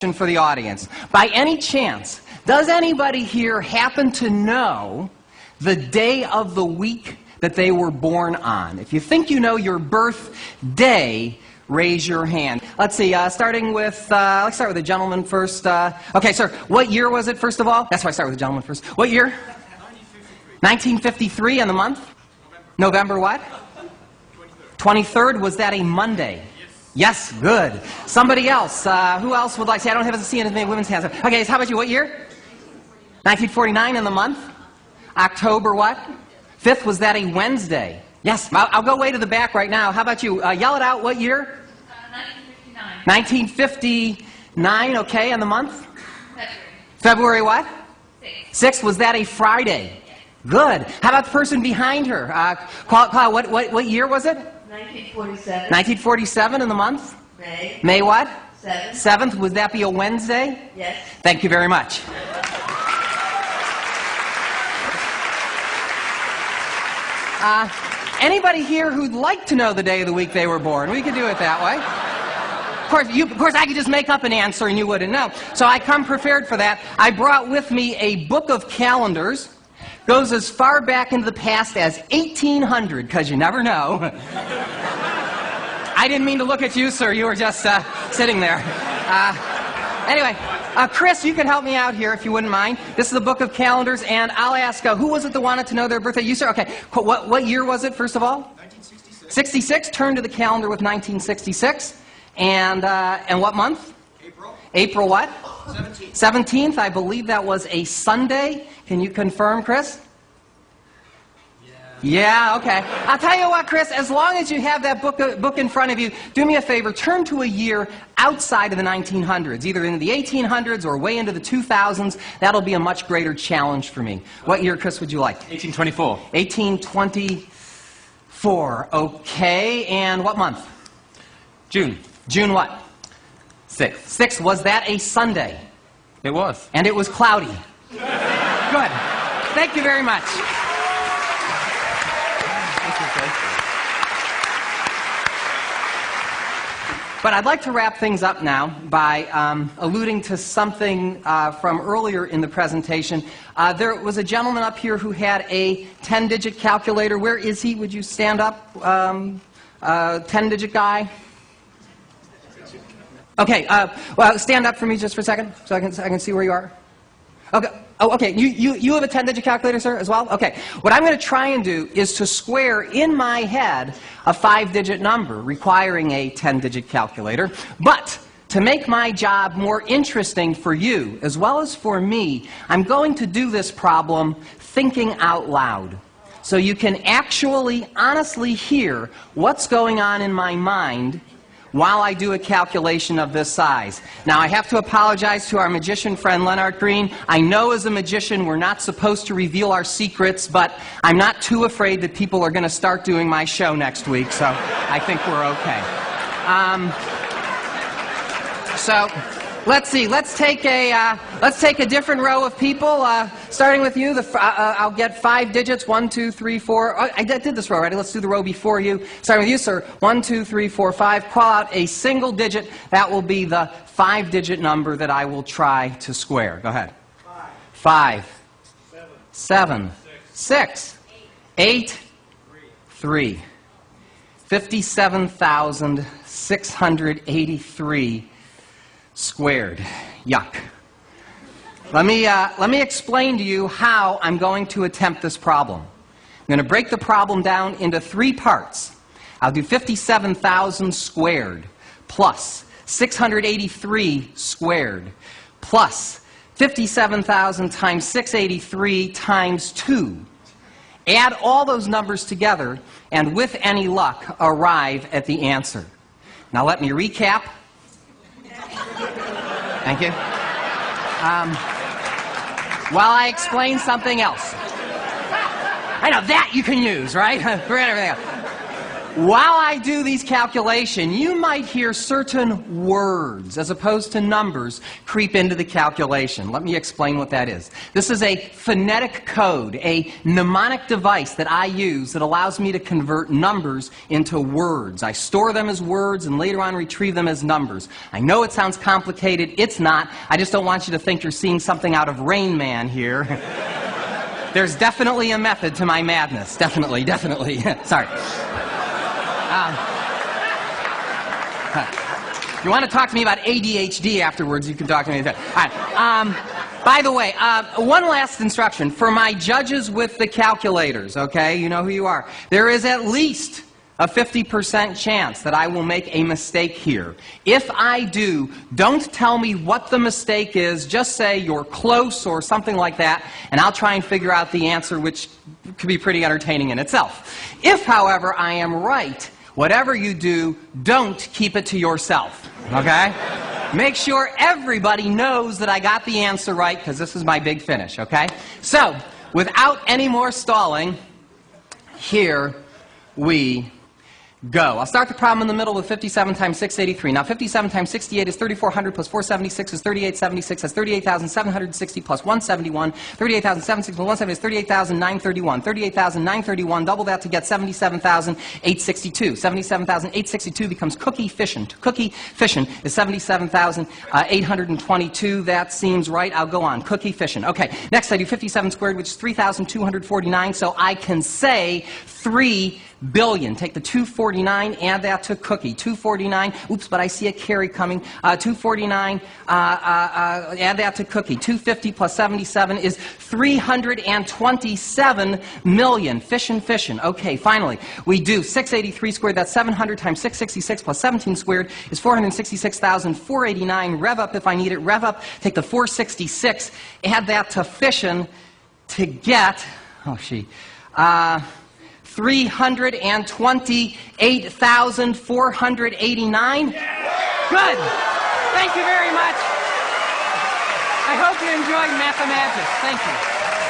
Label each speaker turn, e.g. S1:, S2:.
S1: For the audience. By any chance, does anybody here happen to know the day of the week that they were born on? If you think you know your birthday, raise your hand. Let's see, starting with, let's start with the gentleman first. Okay, sir, what year was it, first of all? That's why I start with the gentleman first. What year? 1953, and the month? November what? 23rd. Was that a Monday? Yes, good. Somebody else. Who else would like to say? I don't have to see any women's hands up. Okay, so how about you? What year? 1949, and the month? October what? 5th. Was that a Wednesday? Yes. I'll go way to the back right now. How about you? Yell it out. What year? 1959. 1959, okay, and the month? February what? 6th. Was that a Friday? Good. How about the person behind her? What year was it?
S2: 1947.
S1: 1947, and the month?
S2: May.
S1: May what?
S2: 7th.
S1: 7th. Would that be a Wednesday?
S2: Yes.
S1: Thank you very much. Anybody here who'd like to know the day of the week they were born? We could do it that way. Of course, I could just make up an answer and you wouldn't know. So I come prepared for that. I brought with me a book of calendars. Goes as far back into the past as 1800, because you never know. I didn't mean to look at you, sir. You were just sitting there. Anyway, Chris, you can help me out here if you wouldn't mind. This is the book of calendars, and I'll ask, who was it that wanted to know their birthday? You, sir? Okay. What year was it, first of all?
S3: 1966.
S1: 66. Turn to the calendar with 1966. And what month?
S3: April.
S1: April what?
S3: 17th.
S1: 17th. I believe that was a Sunday. Can you confirm, Chris? Yeah, okay. I'll tell you what, Chris, as long as you have that book in front of you, do me a favor, turn to a year outside of the 1900s, either in the 1800s or way into the 2000s. That'll be a much greater challenge for me. What year, Chris, would you like?
S3: 1824.
S1: 1824, okay. And what month?
S3: June.
S1: June what?
S3: 6th.
S1: 6th. Was that a Sunday?
S3: It was.
S1: And it was cloudy. Good. Thank you very much. But I'd like to wrap things up now by alluding to something from earlier in the presentation. There was a gentleman up here who had a 10-digit calculator. Where is he? Would you stand up? 10-digit guy? Okay, well, stand up for me just for a second so I can see where you are. Okay. Oh, okay. You have a 10-digit calculator, sir, as well? Okay. What I'm going to try and do is to square in my head a 5-digit number requiring a 10-digit calculator. But to make my job more interesting for you as well as for me, I'm going to do this problem thinking out loud. So you can actually honestly hear what's going on in my mind while I do a calculation of this size. Now, I have to apologize to our magician friend, Leonard Green. I know as a magician we're not supposed to reveal our secrets, but I'm not too afraid that people are going to start doing my show next week, so I think we're okay. So, let's see. Let's take a different row of people. Starting with you, I'll get 5 digits. 1, 2, 3, 4. Oh, I did this row already. Let's do the row before you. Starting with you, sir. 1, 2, 3, 4, 5. Call out a single digit. That will be the 5-digit number that I will try to square. Go ahead. 5. 7. 6. 8. 3. 57,683 squared. Yuck. Let me explain to you how I'm going to attempt this problem. I'm going to break the problem down into 3 parts. I'll do 57,000 squared plus 683 squared plus 57,000 times 683 times 2. Add all those numbers together and with any luck arrive at the answer. Now let me recap. Thank you. While I explain something else. I know that you can use, right? Forget everything else. while I do these calculations, you might hear certain words, as opposed to numbers, creep into the calculation. Let me explain what that is. This is a phonetic code, a mnemonic device that I use that allows me to convert numbers into words. I store them as words and later on retrieve them as numbers. I know it sounds complicated. It's not. I just don't want you to think you're seeing something out of Rain Man here. There's definitely a method to my madness. Definitely, definitely. Sorry. If you want to talk to me about ADHD afterwards, you can talk to me. All right. By the way, one last instruction. For my judges with the calculators, okay, you know who you are. There is at least a 50% chance that I will make a mistake here. If I do, don't tell me what the mistake is. Just say you're close or something like that, and I'll try and figure out the answer, which could be pretty entertaining in itself. If, however, I am right, whatever you do, don't keep it to yourself, okay? Make sure everybody knows that I got the answer right, because this is my big finish, okay? So, without any more stalling, here we go. I'll start the problem in the middle with 57 times 683. Now, 57 times 68 is 3,400 plus 476 is 3,876. That's 38,760 plus 171. 38,760 plus 170 is 38,931. 38,931, double that to get 77,862. 77,862 becomes cookie fission. Cookie fission is 77,822. That seems right. I'll go on. Cookie fission. Okay, next I do 57 squared, which is 3,249. So I can say 3 billion. Take the 249, add that to cookie. 249, oops, but I see a carry coming. 249, add that to cookie. 250 plus 77 is 327 million. Fission, fission. Okay, finally, we do 683 squared. That's 700 times 666 plus 17 squared is 466,489. Rev up if I need it. Rev up. Take the 466, add that to fission to get, 328,489? Good. Thank you very much. I hope you enjoyed Mathemagician. Thank you.